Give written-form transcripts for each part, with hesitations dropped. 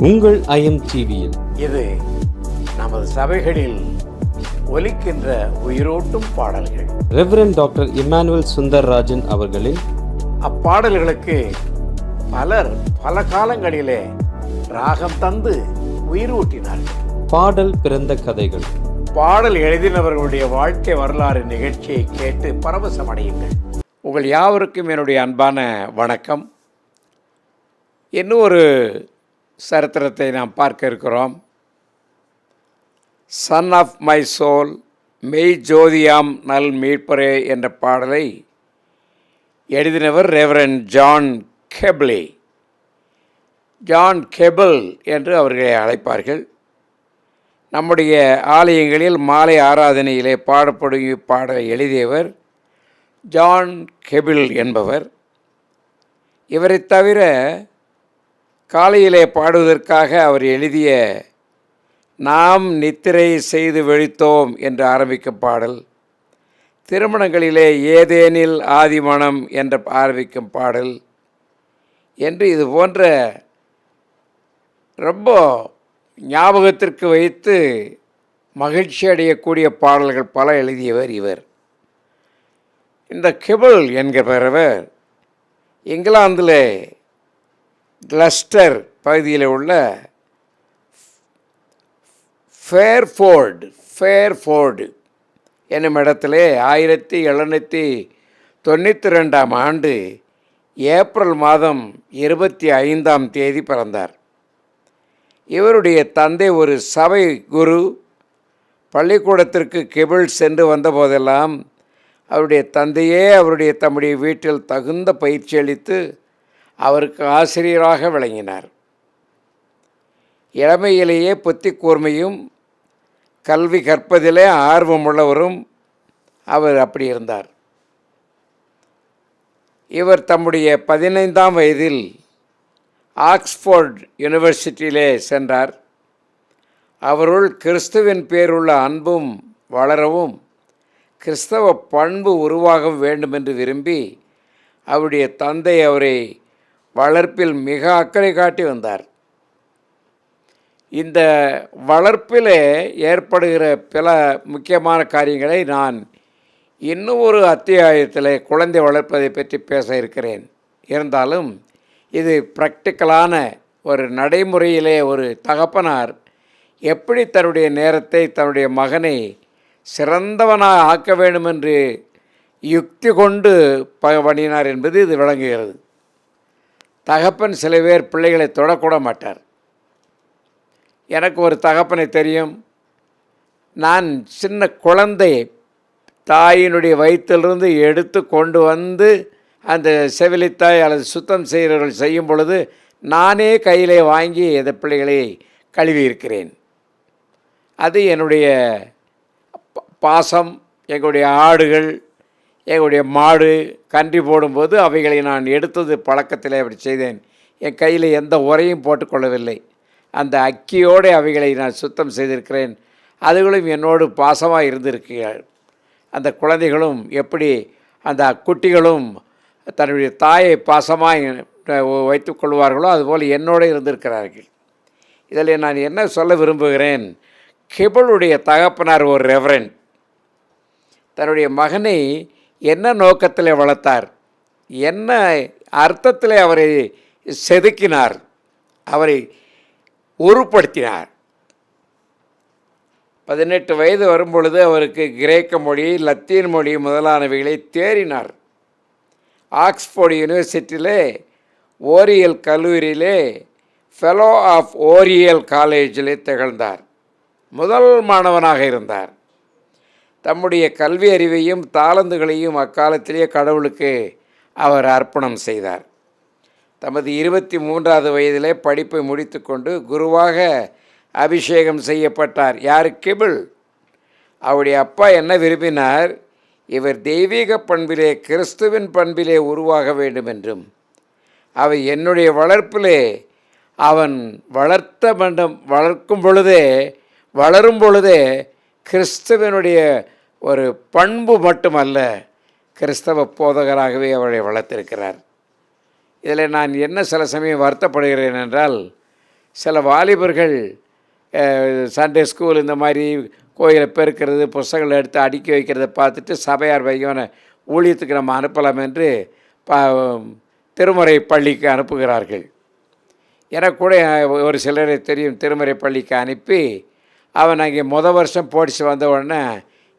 உங்கள் ஐஎம் டிவியில் இது நமது சபைகளில் ஒலிக்கின்ற உயிரோட்டும் பாடல்கள். ரெவரண்ட் டாக்டர் இம்மானுவேல் சுந்தர்ராஜன் அவர்களின் அப்பாடல்களுக்கு பலர் பல காலங்களிலே ராகம் தந்து உயிர் ஊட்டினார்கள். பாடல் பிறந்த கதைகள். பாடல் எழுதினவர்களுடைய வாழ்க்கை வரலாறு நிகழ்ச்சியை கேட்டு பரவசமடையுங்கள். உங்கள் யாவருக்கும் என்னுடைய அன்பான வணக்கம். இன்னும் ஒரு சரித்திரத்தை நாம் பார்க்க இருக்கிறோம். சன் ஆஃப் மை சோல், மெய் ஜோதியாம் நல் மீட்பரே என்ற பாடலை எழுதினவர் ரெவரண்ட் ஜான் கெபிளி. ஜான் கெபிள் என்று அவர்களை அழைப்பார்கள். நம்முடைய ஆலயங்களில் மாலை ஆராதனையிலே பாடப்படும் இப்பாடலை எழுதியவர் ஜான் கெபிள் என்பவர். இவரை தவிர காலையிலே பாடுவதற்காக அவர் எழுதிய நாம் நித்திரை செய்து விழித்தோம் என்று ஆரம்பிக்கும் பாடல், திருமணங்களிலே ஏதேனில் ஆதிமணம் என்று ஆரம்பிக்கும் பாடல் என்று இது போன்ற ரொம்ப ஞாபகத்திற்கு வைத்து மகிழ்ச்சி அடையக்கூடிய பாடல்கள் பல எழுதியவர் இவர். இந்த கெபிள் என்கிறவர் இங்கிலாந்தில் கிளஸ்டர் பகுதியில் உள்ள ஃபேர்ஃபோர்டு என்னும் இடத்திலே 1792 ஆண்டு ஏப்ரல் மாதம் 25 பிறந்தார். இவருடைய தந்தை ஒரு சபை குரு. பள்ளிக்கூடத்திற்கு கெபிள் சென்று வந்தபோதெல்லாம் அவருடைய தந்தையே தம்முடைய வீட்டில் தகுந்த பயிற்சி அளித்து அவருக்கு ஆசிரியராக விளங்கினார். இளமையிலேயே புத்தி கூர்மையும் கல்வி கற்பதிலே ஆர்வமுள்ளவரும் அவர் அப்படி இருந்தார். இவர் தம்முடைய 15ஆம் வயதில் ஆக்ஸ்போர்ட் யூனிவர்சிட்டியிலே சென்றார். அவருள் கிறிஸ்துவின் பேருள்ள அன்பும் வளரவும் கிறிஸ்தவ பண்பு உருவாக வேண்டுமென்று விரும்பி அவருடைய தந்தை அவரை வளர்ப்பில் மிக அக்கறை காட்டி வந்தார். இந்த வளர்ப்பில் ஏற்படுகிற பல முக்கியமான காரியங்களை நான் இன்னும் ஒரு அத்தியாயத்தில் குழந்தை வளர்ப்பதை பற்றி பேச இருக்கிறேன். இருந்தாலும் இது ப்ராக்டிக்கலான ஒரு நடைமுறையிலே ஒரு தகப்பனார் எப்படி தன்னுடைய நேரத்தை தன்னுடைய மகனை சிறந்தவனாக ஆக்க வேண்டுமென்று யுக்தி கொண்டு பண்ணினார் என்பது இது விளங்குகிறது. தகப்பன் சில பேர் பிள்ளைகளை தொடக்கூட மாட்டார். எனக்கு ஒரு தகப்பனை தெரியும். நான் சின்ன குழந்தை தாயினுடைய வயிற்றிலிருந்து எடுத்து கொண்டு வந்து அந்த செவிலித்தாய் அல்லது சுத்தம் செய்கிறவர்கள் செய்யும் பொழுது நானே கையிலே வாங்கி அந்த பிள்ளைகளை கழுவி இருக்கிறேன். அது என்னுடைய பாசம். எங்களுடைய ஆடுகள், எங்களுடைய மாடு கன்றி போடும்போது அவைகளை நான் எடுத்தது பழக்கத்தில் அப்படி செய்தேன். என் கையில் எந்த உரையும் போட்டுக்கொள்ளவில்லை. அந்த அக்கியோடு அவைகளை நான் சுத்தம் செய்திருக்கிறேன். அதுகளும் என்னோடு பாசமாக இருந்திருக்கிறார்கள். அந்த குழந்தைகளும் எப்படி அந்த குட்டிகளும் தன்னுடைய தாயை பாசமாக வைத்து கொள்வார்களோ அதுபோல் என்னோடு இருந்திருக்கிறார்கள். இதில் நான் என்ன சொல்ல விரும்புகிறேன், கெபிளுடைய தகப்பனார் ஒரு ரெவரண்ட் தன்னுடைய மகனை என்ன நோக்கத்தில் வளர்த்தார், என்ன அர்த்தத்தில் அவரை செதுக்கினார், அவரை உருப்படுத்தினார். 18 வயது வரும்பொழுது அவருக்கு கிரேக்க மொழி, லத்தீன் மொழி முதலானவைகளை தேறினார். ஆக்ஸ்போர்டு யூனிவர்சிட்டியிலே ஓரியல் கல்லூரியிலே ஃபெலோ ஆஃப் ஓரியல் காலேஜிலே திகழ்ந்தார். முதல் மாணவனாக இருந்தார். தம்முடைய கல்வி அறிவையும் தாளந்துகளையும் அக்காலத்திலேயே கடவுளுக்கு அவர் அர்ப்பணம் செய்தார். தமது 23வது வயதிலே படிப்பை முடித்து கொண்டு குருவாக அபிஷேகம் செய்யப்பட்டார். யார்? கெபிள். அவருடைய அப்பா என்ன விரும்பினார், இவர் தெய்வீக பண்பிலே கிறிஸ்துவின் பண்பிலே உருவாக வேண்டும் என்றும் அவை என்னுடைய வளர்ப்பிலே அவன் வளரும் பொழுதே கிறிஸ்துவனுடைய ஒரு பண்பு மட்டுமல்ல, கிறிஸ்தவ போதகராகவே அவரை வளர்த்திருக்கிறார். இதில் நான் என்ன சில சமயம் வருத்தப்படுகிறேன் என்றால், சில வாலிபர்கள் சண்டே ஸ்கூல் இந்த மாதிரி கோயிலை பெருக்கிறது, புஸ்தகங்களை எடுத்து அடுக்கி வைக்கிறத பார்த்துட்டு சபையார் பையனை ஊழியத்துக்கு நம்ம அனுப்பலாம் என்று திருமறை பள்ளிக்கு அனுப்புகிறார்கள். எனக்கு கூட ஒரு சிலரை தெரியும். திருமறை பள்ளிக்கு அனுப்பி அவன் அங்கே வருஷம் போடிச்சு வந்த உடனே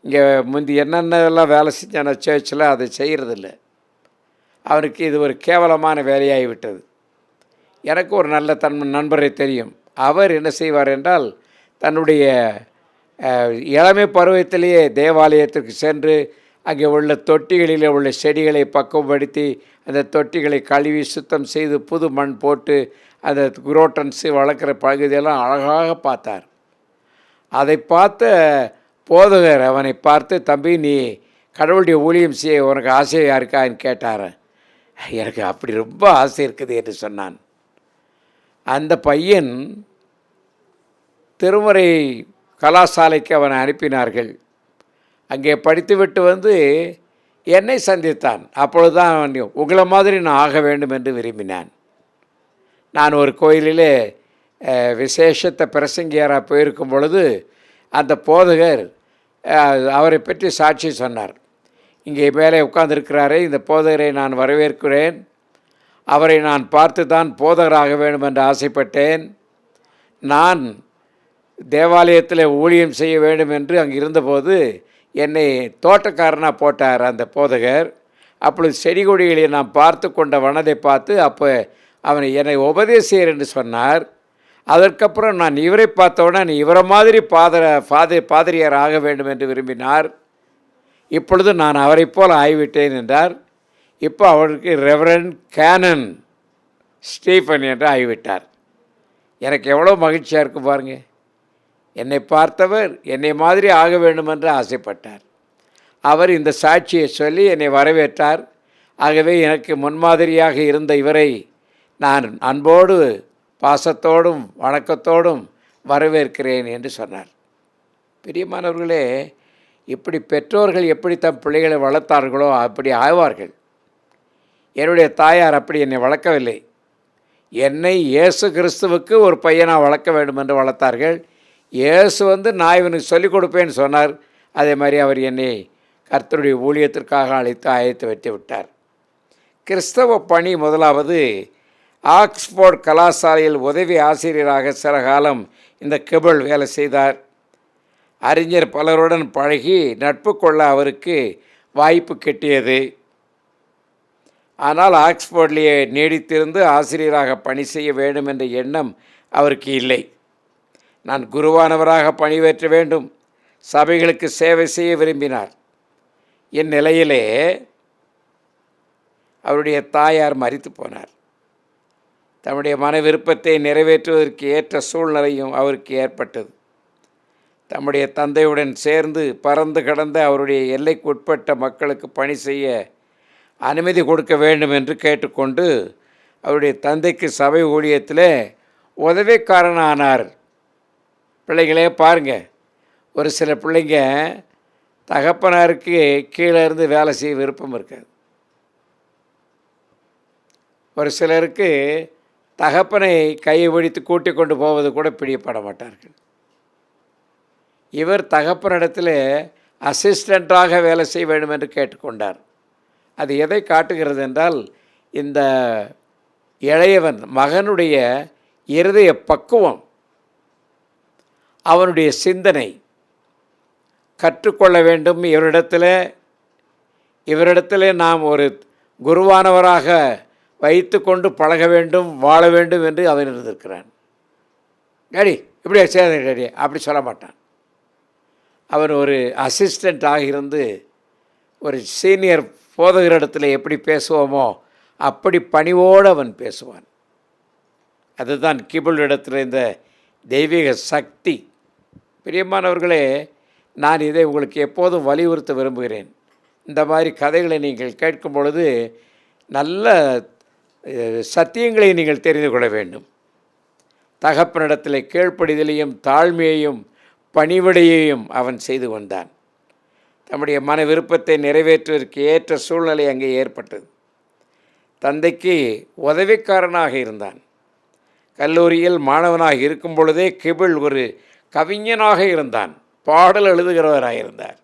இங்கே முந்தி என்னென்னலாம் வேலை செஞ்சான சர்ச்சில் அதை செய்கிறதில்ல. அவனுக்கு இது ஒரு கேவலமான வேலையாகிவிட்டது. எனக்கு ஒரு நல்ல நண்பரை தெரியும். அவர் என்ன செய்வார் என்றால், தன்னுடைய இளமை பருவத்திலேயே தேவாலயத்திற்கு சென்று அங்கே உள்ள தொட்டிகளில் உள்ள செடிகளை பக்குவப்படுத்தி அந்த தொட்டிகளை கழுவி சுத்தம் செய்து புது மண் போட்டு அந்த குரோட்டன்ஸு வளர்க்குற பகுதியெல்லாம் அழகாக பார்த்தார். அதை பார்த்த போதகர் அவனை பார்த்து, தம்பி நீ கடவுளுடைய ஊழியம் செய்ய உனக்கு ஆசையாக இருக்கான்னு கேட்டார். எனக்கு அப்படி ரொம்ப ஆசை இருக்குது என்று சொன்னான். அந்த பையன் திருமறை கலாசாலைக்கு அவனை அனுப்பினார்கள். அங்கே படித்துவிட்டு வந்து என்னை சந்தித்தான். அப்பொழுதுதான் அவன் உங்களை மாதிரி நான் ஆக வேண்டும் என்று விரும்பினான். நான் ஒரு கோயிலிலே விசேஷத்தை பிரசங்கியாராக போயிருக்கும் பொழுது அந்த போதகர் அவரை பற்றி சாட்சி சொன்னார். இங்கே மேலே உட்கார்ந்திருக்கிறாரே, இந்த போதகரை நான் வரவேற்கிறேன். அவரை நான் பார்த்து தான் போதகராக வேண்டும் என்று ஆசைப்பட்டேன். நான் தேவாலயத்தில் ஊழியம் செய்ய வேண்டும் என்று அங்கே இருந்தபோது என்னை தோட்டக்காரனாக போட்டார் அந்த போதகர். அப்பொழுது செடி கொடிகளை நான் பார்த்து கொண்ட வனதை பார்த்து அப்போ அவனை என்னை உபதேசியர் என்று சொன்னார். அதற்கப்புறம் நான் இவரை பார்த்தவுடனே இவரை மாதிரி பாதிரியார் ஆக வேண்டும் என்று விரும்பினார். இப்பொழுது நான் அவரை போல் ஆகிவிட்டேன் என்றார். இப்போ அவருக்கு ரெவரண்ட் கேனன் ஸ்டீஃபன் என்று ஆகிவிட்டார். எனக்கு எவ்வளோ மகிழ்ச்சியாக இருக்குது பாருங்கள். என்னை பார்த்தவர் என்னை மாதிரி ஆக வேண்டும் என்று ஆசைப்பட்டார். அவர் இந்த சாட்சியை சொல்லி என்னை வரவேற்றார். ஆகவே எனக்கு முன்மாதிரியாக இருந்த இவரை நான் அன்போடு பாசத்தோடும் வணக்கத்தோடும் வரவேற்கிறேன் என்று சொன்னார். பிரியமானவர்களே, இப்படி பெற்றோர்கள் எப்படி தம் பிள்ளைகளை வளர்த்தார்களோ அப்படி ஆவார்கள். என்னுடைய தாயார் அப்படி என்னை வளர்க்கவில்லை. என்னை இயேசு கிறிஸ்துவுக்கு ஒரு பையனாக வளர்க்க வேண்டும் என்று வளர்த்தார்கள். இயேசு நான் இவனுக்கு சொல்லிக் கொடுப்பேன்னு சொன்னார். அதே மாதிரி அவர் என்னை கர்த்தருடைய ஊழியத்திற்காக அழைத்து வைத்து விட்டார். கிறிஸ்தவ பணி முதலாவது. ஆக்ஸ்போர்ட் கலாசாலையில் உதவி ஆசிரியராக சில காலம் இந்த கெபிள் வேலை செய்தார். அறிஞர் பலருடன் பழகி நட்பு கொள்ள அவருக்கு வாய்ப்பு கிட்டியது. ஆனால் ஆக்ஸ்போர்ட்லேயே நீடித்திருந்து ஆசிரியராக பணி செய்ய வேண்டும் என்ற எண்ணம் அவருக்கு இல்லை. நான் குருவானவராக பணிவேற்ற வேண்டும், சபைகளுக்கு சேவை செய்ய விரும்பினார். இந்நிலையிலே அவருடைய தாயார் மரித்து போனார். தம்முடைய மன விருப்பத்தை நிறைவேற்றுவதற்கு ஏற்ற சூழ்நிலையும் அவருக்கு ஏற்பட்டது. தம்முடைய தந்தையுடன் சேர்ந்து பறந்து கடந்த அவருடைய எல்லைக்குட்பட்ட மக்களுக்கு பணி செய்ய அனுமதி கொடுக்க வேண்டும் என்று கேட்டுக்கொண்டு அவருடைய தந்தைக்கு சபை ஊழியத்தில் உதவிக்காரனானார். பிள்ளைகளே பாருங்கள், ஒரு சில பிள்ளைங்க தகப்பனாருக்கு கீழே இருந்து வேலை செய்ய விருப்பம் இருக்காது. ஒரு சிலருக்கு தகப்பனை கையை பிடித்து கூட்டிக் கொண்டு போவது கூட பிடிப்பட மாட்டார்கள். இவர் தகப்பனிடத்தில் அசிஸ்டண்ட்டாக வேலை செய்ய வேண்டும் என்று கேட்டுக்கொண்டார். அது எதை காட்டுகிறது என்றால், இந்த இளையவன் மகனுடைய இருதய பக்குவம், அவனுடைய சிந்தனை கற்றுக்கொள்ள வேண்டும். இவரிடத்தில் நாம் ஒரு குருவானவராக வைத்து கொண்டு பழக வேண்டும், வாழ வேண்டும் என்று அவன் இருந்திருக்கிறான். டேடி இப்படியா சேத டேடி அப்படி சொல்ல மாட்டான். அவன் ஒரு அசிஸ்டண்ட்டாக இருந்து ஒரு சீனியர் போதகரிடத்தில் எப்படி பேசுவோமோ அப்படி பணிவோடு அவன் பேசுவான். அதுதான் கிபிள் இடத்துல இந்த தெய்வீக சக்தி. பிரியமானவர்களே, நான் இதை உங்களுக்கு எப்போதும் வலியுறுத்த விரும்புகிறேன். இந்த மாதிரி கதைகளை நீங்கள் கேட்கும் பொழுது நல்ல சத்தியங்களை நீங்கள் தெரிந்து கொள்ள வேண்டும். தகப்பனிடத்தில் கீழ்ப்படிதலையும் தாழ்மையையும் பணிவிடையையும் அவன் செய்து வந்தான். தம்முடைய மன விருப்பத்தை நிறைவேற்றுவதற்கு ஏற்ற சூழ்நிலை அங்கே ஏற்பட்டது. தந்தைக்கு உதவிக்காரனாக இருந்தான். கல்லூரியில் மாணவனாக இருக்கும் பொழுதே கிபிள் ஒரு கவிஞனாக இருந்தான், பாடல் எழுதுகிறவராக இருந்தார்.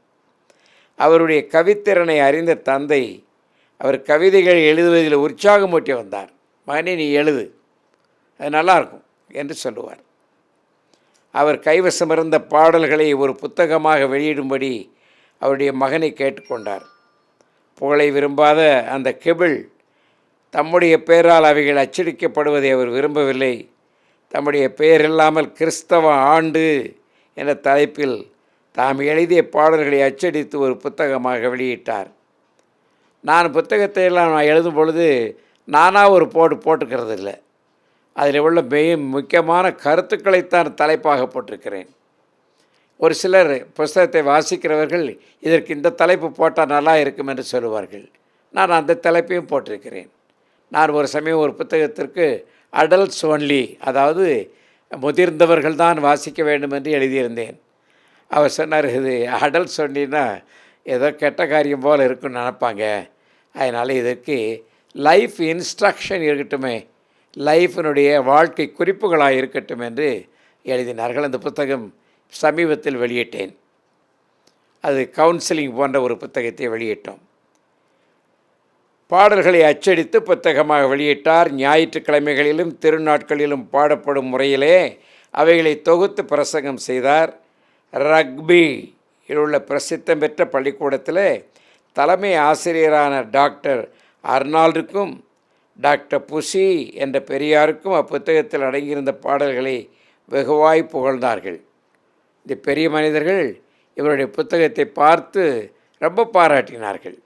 அவருடைய கவித்திறனை அறிந்த தந்தை அவர் கவிதைகள் எழுதுவதில் உற்சாகமூட்டி வந்தார். மகனே, நீ எழுது, அது நல்லாயிருக்கும் என்று சொல்லுவார். அவர் கைவசம் இருந்த பாடல்களை ஒரு புத்தகமாக வெளியிடும்படி அவருடைய மகனை கேட்டுக்கொண்டார். புகழை விரும்பாத அந்த கிபிள் தம்முடைய பெயரால் அவைகள் அச்சடிக்கப்படுவதை அவர் விரும்பவில்லை. தம்முடைய பெயர் இல்லாமல் கிறிஸ்தவ ஆண்டு என்ற தலைப்பில் தாம் எழுதிய பாடல்களை அச்சடித்து ஒரு புத்தகமாக வெளியிட்டார். நான் புத்தகத்தை எல்லாம் நான் எழுதும் பொழுது நானாக ஒரு போட்டுக்கிறது இல்லை. அதில் உள்ள முக்கியமான கருத்துக்களைத்தான் தலைப்பாக போட்டிருக்கிறேன். ஒரு சிலர் புஸ்தகத்தை வாசிக்கிறவர்கள் இதற்கு இந்த தலைப்பு போட்டால் நல்லா இருக்கும் என்று சொல்லுவார்கள். நான் அந்த தலைப்பையும் போட்டிருக்கிறேன். நான் ஒரு சமயம் ஒரு புத்தகத்திற்கு அடல்ட்ஸ் ஒன்லி, அதாவது முதிர்ந்தவர்கள் தான் வாசிக்க வேண்டும் என்று எழுதியிருந்தேன். அவர் சொன்னார், இது அடல்ட்ஸ் ஒன்லின்னா ஏதோ கெட்ட காரியம் போல் இருக்குன்னு நினப்பாங்க, அதனால் இதற்கு லைஃப் இன்ஸ்ட்ரக்ஷன் இருக்கட்டுமே, லைஃபினுடைய வாழ்க்கை குறிப்புகளாக இருக்கட்டும் என்று எழுதினார்கள். அந்த புத்தகம் சமீபத்தில் வெளியிட்டேன். அது கவுன்சிலிங் போன்ற ஒரு புத்தகத்தை வெளியிட்டோம். பாடல்களை அச்சடித்து புத்தகமாக வெளியிட்டார். ஞாயிற்றுக்கிழமைகளிலும் திருநாட்களிலும் பாடப்படும் முறையிலே அவைகளை தொகுத்து பிரசங்கம் செய்தார். ரக்பியில் உள்ள பிரசித்தம் பெற்ற பள்ளிக்கூடத்தில் தலைமை ஆசிரியரான டாக்டர் அர்னால்டுக்கும் டாக்டர் புசி என்ற பெரியாருக்கும் அப்புத்தகத்தில் அடங்கியிருந்த பாடல்களை வெகுவாய் புகழ்ந்தார்கள். இந்த பெரிய மனிதர்கள் இவருடைய புத்தகத்தை பார்த்து ரொம்ப பாராட்டினார்கள்.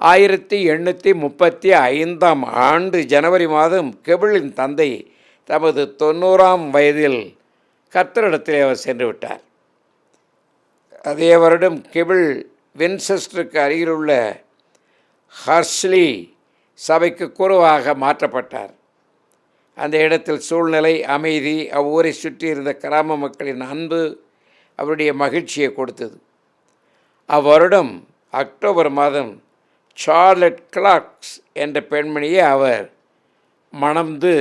1835 ஆண்டு ஜனவரி மாதம் கெபிளின் தந்தை தமது 90ஆம் வயதில் கர்த்தரிடத்தில் அவர் சென்று விட்டார். அதே வருடம் கெபிள் வின்செஸ்டருக்கு அருகிலுள்ள ஹர்ஷ்லி சபைக்கு குருவாக மாற்றப்பட்டார். அந்த இடத்தில் சூழ்நிலை, அமைதி, அவ்வூரை சுற்றி இருந்த கிராம மக்களின் அன்பு அவருடைய மகிழ்ச்சியை கொடுத்தது. அவ்வருடம் அக்டோபர் மாதம் சார்லட் கிளார்க்ஸ் என்ற பெண்மணியை அவர் மணந்து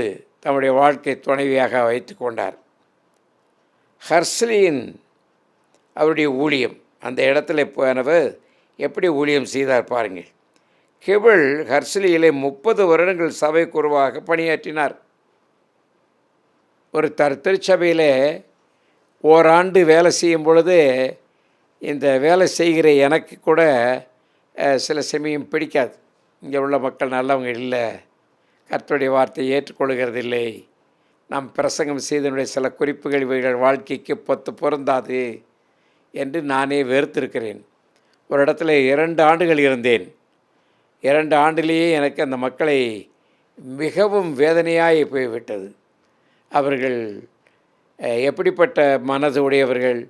தம்முடைய வாழ்க்கை துணைவியாக வைத்து கொண்டார். ஹர்ஷ்லியின் அவருடைய ஊழியம், அந்த இடத்துல போனவர் எப்படி ஊழியம் செய்தார் பாருங்கள். கெபிள் ஹர்ஷ்லியிலே 30 வருடங்கள் சபை குருவாக பணியாற்றினார். ஒரு திருச்சபையில் ஓராண்டு வேலை செய்யும் பொழுது இந்த வேலை செய்கிற எனக்கு கூட சில சமயம் பிடிக்காது. இங்கே உள்ள மக்கள் நல்லவங்க இல்லை, கர்த்தருடைய வார்த்தையை ஏற்றுக்கொள்கிறதில்லை, நாம் பிரசங்கம் செய்தனுடைய சில குறிப்புகள் இவர்கள் வாழ்க்கைக்கு பொருந்தாது என்று நானே வெறுத்திருக்கிறேன். ஒரு இடத்துல 2 ஆண்டுகள் இருந்தேன். 2 ஆண்டிலேயே எனக்கு அந்த மக்களை மிகவும் வேதனையாகி போய்விட்டது. அவர்கள் எப்படிப்பட்ட மனது உடையவர்கள்,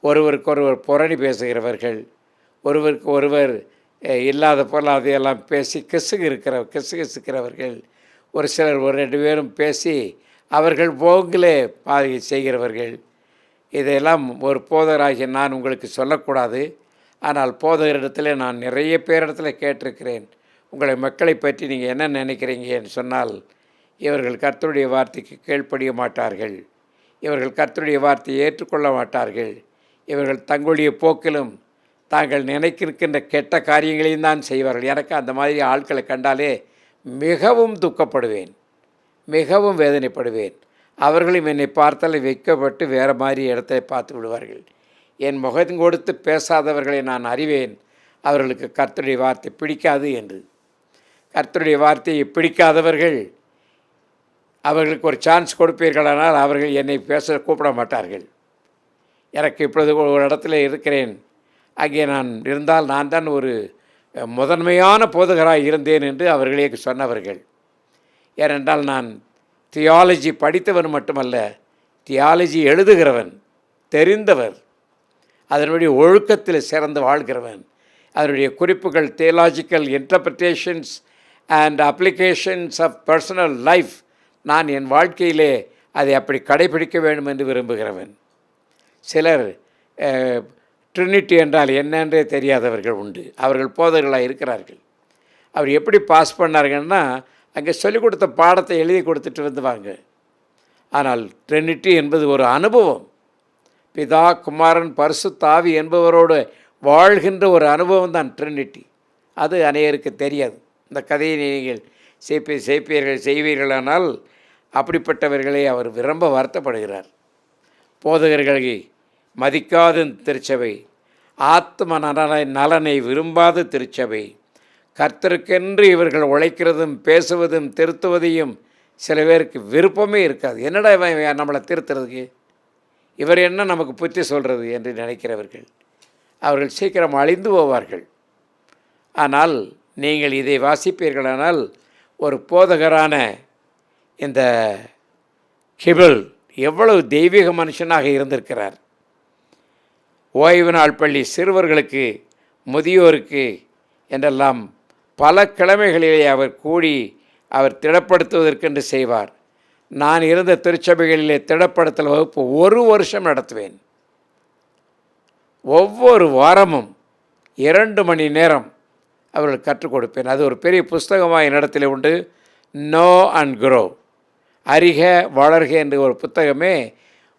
ஒருவருக்கொருவர் புரணி பேசுகிறவர்கள், ஒருவருக்கு ஒருவர் இல்லாத போல் அதையெல்லாம் பேசி கிசுகிசுக்கிறவர்கள், ஒரு சிலர் 1-2 பேரும் பேசி அவர்கள் போங்கிலே பாதி செய்கிறவர்கள். இதையெல்லாம் ஒரு போதகராகிய நான் உங்களுக்கு சொல்லக்கூடாது. ஆனால் போதகரிடத்தில் நான் நிறைய பேரிடத்தில் கேட்டிருக்கிறேன், உங்களை மக்களை பற்றி நீங்கள் என்ன நினைக்கிறீங்கன்னு சொன்னால், இவர்கள் கர்த்தருடைய வார்த்தைக்கு கீழ்ப்படிய மாட்டார்கள், இவர்கள் கர்த்தருடைய வார்த்தையை ஏற்றுக்கொள்ள மாட்டார்கள், இவர்கள் தங்களுடைய போக்கிலும் தாங்கள் நினைக்கின்ற கெட்ட காரியங்களையும் தான் செய்வார்கள். எனக்கு அந்த மாதிரி ஆட்களை கண்டாலே மிகவும் துக்கப்படுவேன், மிகவும் வேதனைப்படுவேன். அவர்களும் என்னை பார்த்தால் வைக்கப்பட்டு வேறு மாதிரி இடத்தை பார்த்து விடுவார்கள். என் முகம் கொடுத்து பேசாதவர்களை நான் அறிவேன், அவர்களுக்கு கர்த்தருடைய வார்த்தை பிடிக்காது என்று. கர்த்தருடைய வார்த்தையை பிடிக்காதவர்கள் அவர்களுக்கு ஒரு சான்ஸ் கொடுப்பீர்களானால் அவர்கள் என்னை பேச கூப்பிட மாட்டார்கள். எனக்கு இப்பொழுது ஒரு இடத்துல இருக்கிறேன், அங்கே நான் இருந்தால் நான் தான் ஒரு முதன்மையான போதகராக இருந்தேன் என்று அவர்களே சொன்னவர்கள். ஏனென்றால் நான் தியாலஜி படித்தவன் மட்டுமல்ல, தியாலஜி எழுதுகிறவன், தெரிந்தவர், அதனுடைய ஒழுக்கத்தில் சிறந்து வாழ்கிறவன், அதனுடைய குறிப்புகள் theological interpretations and applications of personal life, நான் என் வாழ்க்கையிலே அதை அப்படி கடைபிடிக்க வேண்டும் என்று விரும்புகிறவன். சிலர் ட்ரினிட்டி என்றால் என்னன்றே தெரியாதவர்கள் உண்டு, அவர்கள் போதகர்களாக இருக்கிறார்கள். அவர் எப்படி பாஸ் பண்ணார்கள்னா, அங்கே சொல்லிக் கொடுத்த பாடத்தை எழுதி கொடுத்துட்டு வந்துவாங்க. ஆனால் ட்ரினிட்டி என்பது ஒரு அனுபவம். பிதா, குமாரன், பரிசுத்த ஆவி என்பவரோடு வாழ்கின்ற ஒரு அனுபவம் தான் ட்ரினிட்டி. அது அநேகருக்கு தெரியாது. இந்த கதையை நீங்கள் செய்வீர்களானால் அப்படிப்பட்டவர்களை அவர் ரொம்ப வருத்தப்படுகிறார். போதகர்களை மதிக்காத திருச்சபை, ஆத்ம நலனை விரும்பாத திருச்சபை, கர்த்தருக்கென்று இவர்கள் உழைக்கிறதும் பேசுவதும் திருத்துவதையும் சில பேருக்கு விருப்பமே இருக்காது. என்னடா இவன் நம்மளை திருத்துறதுக்கு, இவர் என்ன நமக்கு புத்தி சொல்கிறது என்று நினைக்கிறவர்கள் அவர்கள் சீக்கிரம் அழிந்து போவார்கள். ஆனால் நீங்கள் இதை வாசிப்பீர்களானால் ஒரு போதகரான இந்த கிபிள் எவ்வளவு தெய்வீக மனுஷனாக இருந்திருக்கிறார். ஓய்வு நாள் பள்ளி சிறுவர்களுக்கு, முதியோருக்கு என்றெல்லாம் பல கிழமைகளிலே அவர் கூடி அவர் திடப்படுத்துவதற்கென்று செய்வார். நான் இருந்த திருச்சபைகளிலே திடப்படுத்தல் வகுப்பு 1 வருஷம் நடத்துவேன். ஒவ்வொரு வாரமும் 2 மணி நேரம் அவர்கள் கற்றுக் கொடுப்பேன். அது ஒரு பெரிய புஸ்தகமாக என்னிடத்தில் உண்டு. நோ அண்ட் க்ரோ, அறிக வளர்க என்ற ஒரு புத்தகமே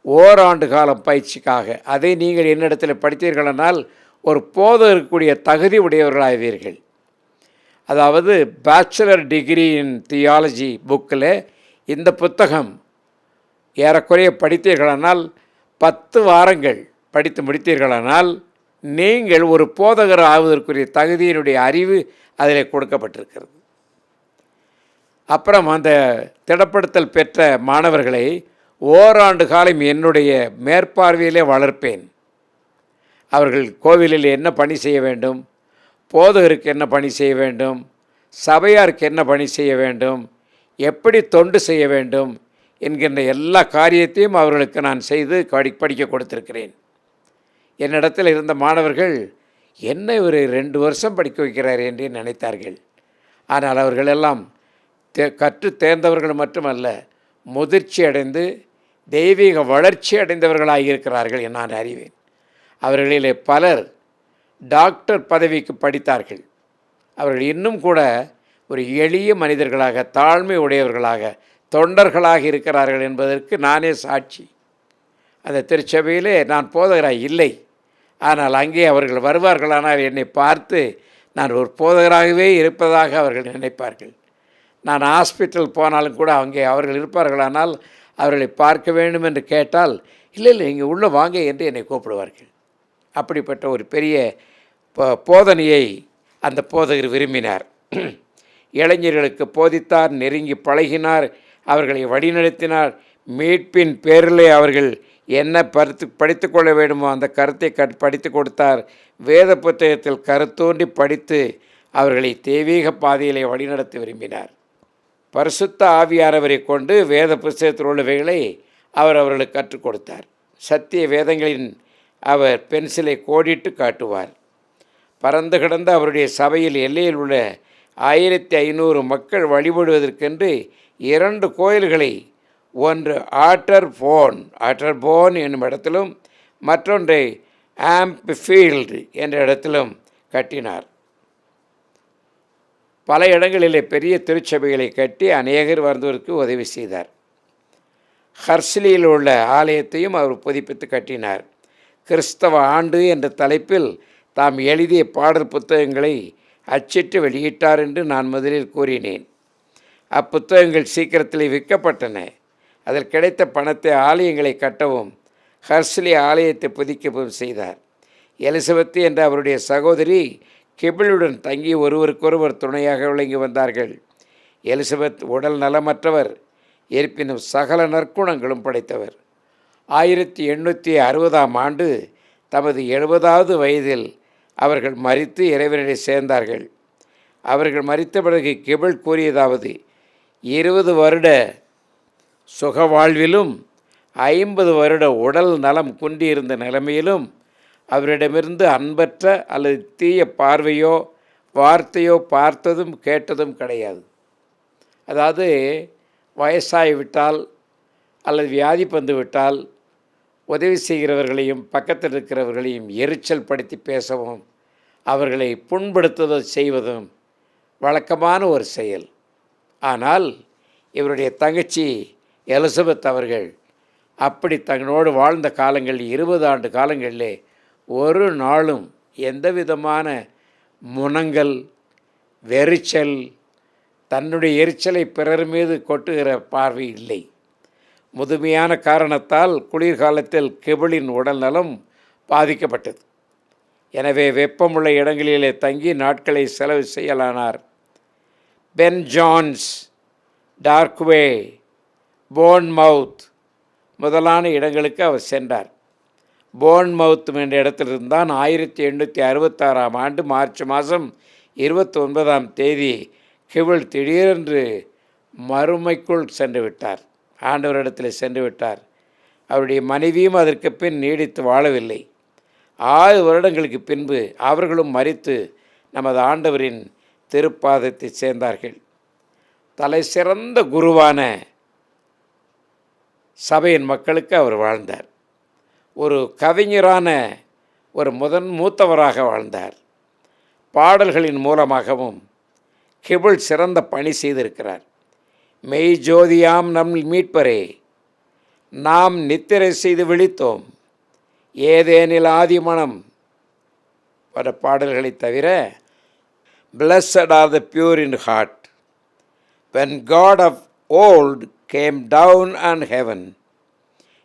ஓராண்டு காலம் பயிற்சிக்காக. அதை நீங்கள் என்னிடத்தில் படித்தீர்களானால் ஒரு போதகக்கூடிய தகுதி உடையவர்களாவீர்கள். அதாவது பேச்சுலர் டிகிரி இன் தியாலஜி புக்கில் இந்த புத்தகம் ஏறக்குறைய படித்தீர்களானால் 10 வாரங்கள் படித்து முடித்தீர்களானால் நீங்கள் ஒரு போதகர் ஆவதற்குரிய தகுதியினுடைய அறிவு அதில் கொடுக்கப்பட்டிருக்கிறது. அப்புறம் அந்த திடப்படுத்தல் பெற்ற மாணவர்களை ஓராண்டு காலம் என்னுடைய மேற்பார்வையிலே வளர்ப்பேன். அவர்கள் கோவிலில் என்ன பணி செய்ய வேண்டும், போதகருக்கு என்ன பணி செய்ய வேண்டும், சபையாருக்கு என்ன பணி செய்ய வேண்டும், எப்படி தொண்டு செய்ய வேண்டும் என்கின்ற எல்லா காரியத்தையும் அவர்களுக்கு நான் செய்து படிக்க கொடுத்திருக்கிறேன். என்னிடத்தில் இருந்த மாணவர்கள் என்ன ஒரு 2 வருஷம் படிக்க வைக்கிறார் என்று நினைத்தார்கள். ஆனால் அவர்களெல்லாம் கற்று தேர்ந்தவர்கள் மட்டுமல்ல, முதிர்ச்சி அடைந்து தெய்வீக வளர்ச்சி அடைந்தவர்களாக இருக்கிறார்கள் என நான் அறிவேன். அவர்களிலே பலர் டாக்டர் பதவிக்கு படித்தார்கள். அவர்கள் இன்னும் கூட ஒரு எளிய மனிதர்களாக, தாழ்மை உடையவர்களாக, தொண்டர்களாக இருக்கிறார்கள் என்பதற்கு நானே சாட்சி. அந்த திருச்சபையிலே நான் போதகராக இல்லை. ஆனால் அங்கே அவர்கள் வருவார்களானால் என்னை பார்த்து நான் ஒரு போதகராகவே இருப்பதாக அவர்கள் நினைப்பார்கள். நான் ஹாஸ்பிட்டல் போனாலும் கூட அங்கே அவர்கள் இருப்பார்களானால் அவர்களை பார்க்க வேண்டும் என்று கேட்டால், இல்லை இங்கே உள்ளே வாங்க என்று என்னை கூப்பிடுவார்கள். அப்படிப்பட்ட ஒரு பெரிய போதனையை அந்த போதகர் விரும்பினார். இளைஞர்களுக்கு போதித்தார், நெருங்கி பழகினார், அவர்களை வழிநடத்தினார். மீட்பின் பேரிலே அவர்கள் என்ன படித்து கொள்ள வேண்டுமோ அந்த கருத்தை படித்து கொடுத்தார். வேத புத்தகத்தில் கருத்தோன்றி படித்து அவர்களை தெய்வீக பாதையிலே வழிநடத்த விரும்பினார். பரிசுத்த ஆவியானவரை கொண்டு வேத புத்தகத்தில் உள்ளவைகளை அவர்களுக்கு கற்றுக் கொடுத்தார். சத்திய வேதங்களின் அவர் பென்சிலை கோடிட்டு காட்டுவார். பறந்து கிடந்த அவருடைய சபையில் எல்லையில் உள்ள 1500 மக்கள் வழிபடுவதற்கென்று 2 கோயில்களை, ஒன்று ஆட்டர்போன் என்னும் இடத்திலும் மற்றொன்றை ஆம்ப்ஃபீல்டு என்ற இடத்திலும் கட்டினார். பல இடங்களிலே பெரிய திருச்சபைகளை கட்டி அநேகர் வருவதற்கு உதவி செய்தார். ஹர்ஸ்லியில் உள்ள ஆலயத்தையும் அவர் புதுப்பித்து கட்டினார். கிறிஸ்தவ ஆண்டு என்ற தலைப்பில் தாம் எழுதிய பாடல் புத்தகங்களை அச்சிட்டு வெளியிட்டார் என்று நான் முதலில் கூறினேன். அப்புத்தகங்கள் சீக்கிரத்தில் விற்கப்பட்டன. அதில் கிடைத்த பணத்தை ஆலயங்களை கட்டவும் ஹர்ஸ்லி ஆலயத்தை புதுக்கவும் செய்தார். எலிசபெத் என்ற அவருடைய சகோதரி கிபிளுடன் தங்கி ஒருவருக்கொருவர் துணையாக விளங்கி வந்தார்கள். எலிசபெத் உடல் நலமற்றவர், இருப்பினும் சகல நற்குணங்களும் படைத்தவர். 1860ஆம் ஆண்டு தமது 70வது வயதில் அவர்கள் மரித்து இறைவனிடையே சேர்ந்தார்கள். அவர்கள் மரித்த பிறகு கிபிள் கூறியதாவது: 20 வருட சுக வாழ்விலும் 50 வருட உடல் நலம் குன்றியிருந்த நிலைமையிலும் அவரிடமிருந்து அன்பற்ற அல்லது தீய பார்வையோ வார்த்தையோ பார்த்ததும் கேட்டதும் கிடையாது. அதாவது வயசாகிவிட்டால் அல்லது வியாதி வந்து விட்டால் உதவி செய்கிறவர்களையும் பக்கத்தில் இருக்கிறவர்களையும் எரிச்சல் படுத்தி பேசவும் அவர்களை புண்படுத்துவதும் செய்வதும் வழக்கமான ஒரு செயல். ஆனால் இவருடைய தங்கச்சி எலிசபெத் அவர்கள் அப்படி தங்களோடு வாழ்ந்த காலங்கள் 20 ஆண்டு காலங்களிலே ஒரு நாளும் எந்த விதமான முனங்கல், வெறிச்சல், தன்னுடைய எரிச்சலை பிறர் மீது கொட்டுகிற பார்வை இல்லை. முதுமையான காரணத்தால் குளிர்காலத்தில் கெபிளின் உடல் நலம் பாதிக்கப்பட்டது. எனவே வெப்பமுள்ள இடங்களிலே தங்கி நாட்களை செலவு செய்யலானார். பென் ஜான்ஸ், டார்க்வே, போர்ன்மவுத் முதலான இடங்களுக்கு அவர் சென்றார். போர்ன்மவுத் என்ற இடத்திலிருந்தான் 1866ஆம் ஆண்டு மார்ச் மாதம் 29ஆம் தேதி கெபிள் திடீரென்று மறுமைக்குள் சென்று விட்டார். ஆண்டவரிடத்தில் சென்று விட்டார். அவருடைய மனைவியும் அதற்கு பின் நீடித்து வாழவில்லை. 6 வருடங்களுக்கு பின்பு அவர்களும் மரித்து நமது ஆண்டவரின் திருப்பாதத்தை சேர்ந்தார்கள். தலை சிறந்த குருவான சபையின் மக்களுக்கு அவர் வாழ்ந்தார். ஒரு கவிஞரான ஒரு மூத்தவராக வாழ்ந்தார். பாடல்களின் மூலமாகவும் கெபிள் சிறந்த பணி செய்திருக்கிறார். மெய் ஜோதியாம் நம் மீட்பரே, நாம் நித்திரை செய்து விழித்தோம், ஏதேனில் ஆதிமணம் பல பாடல்களை தவிர Blessed are the pure in heart, when God of old came down on heaven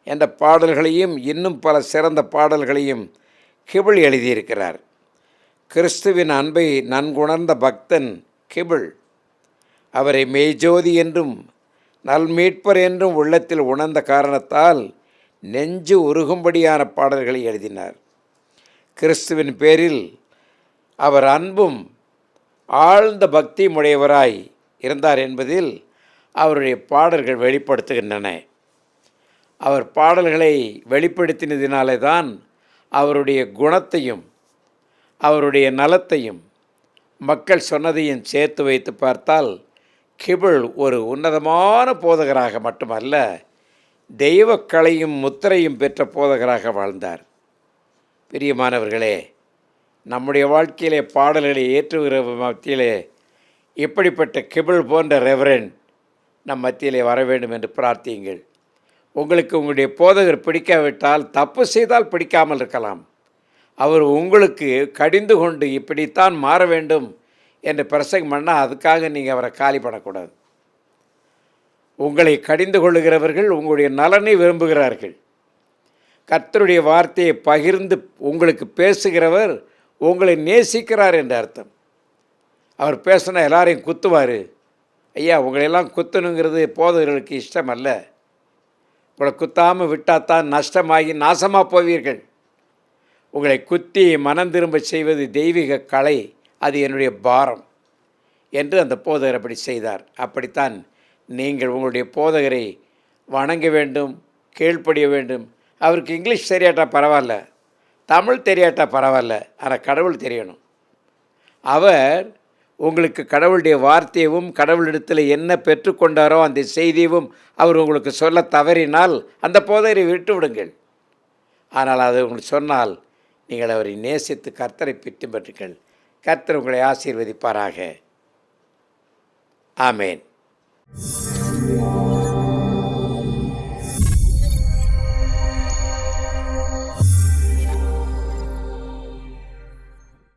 என்ற பாடல்களையும் இன்னும் பல சிறந்த பாடல்களையும் கெபிள் எழுதியிருக்கிறார். கிறிஸ்துவின் அன்பை நன்குணர்ந்த பக்தன் கெபிள். அவரை மெய்ஜோதி என்றும் நல்மீட்பர் என்றும் உள்ளத்தில் உணர்ந்த காரணத்தால் நெஞ்சு உருகும்படியான பாடல்களை எழுதினார். கிறிஸ்துவின் பேரில் அவர் அன்பும் ஆழ்ந்த பக்தியும் உடையவராய் இருந்தார் என்பதில் அவருடைய பாடல்கள் வெளிப்படுத்துகின்றன. அவர் பாடல்களை வெளிப்படுத்தினதினாலே தான் அவருடைய குணத்தையும் அவருடைய நலத்தையும் மக்கள் சொன்னதையும் சேர்த்து வைத்து பார்த்தால் கெபிள் ஒரு உன்னதமான போதகராக மட்டுமல்ல, தெய்வக்கலையும் முத்திரையும் பெற்ற போதகராக வாழ்ந்தார். பிரியமானவர்களே, நம்முடைய வாழ்க்கையிலே பாடல்களை ஏற்றுகிற மத்தியிலே இப்படிப்பட்ட கெபிள் போன்ற ரெவரண்ட் நம் மத்தியிலே வர வேண்டும் என்று பிரார்த்தியுங்கள். உங்களுக்கு உங்களுடைய போதகர் பிடிக்காவிட்டால், தப்பு செய்தால் பிடிக்காமல் இருக்கலாம். அவர் உங்களுக்கு கடிந்து கொண்டு இப்படித்தான் மாற வேண்டும் என்று பிரசங்கம் பண்ணால் அதுக்காக நீங்கள் அவரை காலி பண்ணக்கூடாது. உங்களை கடிந்து கொள்ளுகிறவர்கள் உங்களுடைய நலனை விரும்புகிறார்கள். கர்த்தருடைய வார்த்தையை பகிர்ந்து உங்களுக்கு பேசுகிறவர் உங்களை நேசிக்கிறார் என்ற அர்த்தம். அவர் பேசினா எல்லாரையும் குத்துவார். ஐயா, உங்களையெல்லாம் குத்தணுங்கிறது போதகர்களுக்கு இஷ்டம் அல்ல. உங்களை குத்தாமல் விட்டாத்தான் நஷ்டமாகி நாசமாக போவீர்கள். உங்களை குத்தி மனம் திரும்ப செய்வது தெய்வீக கலை, அது என்னுடைய பாரம் என்று அந்த போதகர் அப்படி செய்தார். அப்படித்தான் நீங்கள் உங்களுடைய போதகரை வணங்க வேண்டும், கீழ்ப்படிய வேண்டும். அவருக்கு இங்கிலீஷ் தெரியாட்டா பரவாயில்ல, தமிழ் தெரியாட்டா பரவாயில்ல, ஆனால் கடவுள் தெரியணும். அவர் உங்களுக்கு கடவுளுடைய வார்த்தையவும் கடவுளிடத்தில் என்ன பெற்றுக்கொண்டாரோ அந்த செய்தியவும் அவர் உங்களுக்கு சொல்ல தவறினால் அந்த போதகரை விட்டு விடுங்கள். ஆனால் அது உங்களுக்கு சொன்னால் நீங்கள் அவரை நேசித்து கர்த்தரை பின்பற்றுங்கள். கர்த்தர் உங்களை ஆசீர்வதிப்பாராக. ஆமேன்.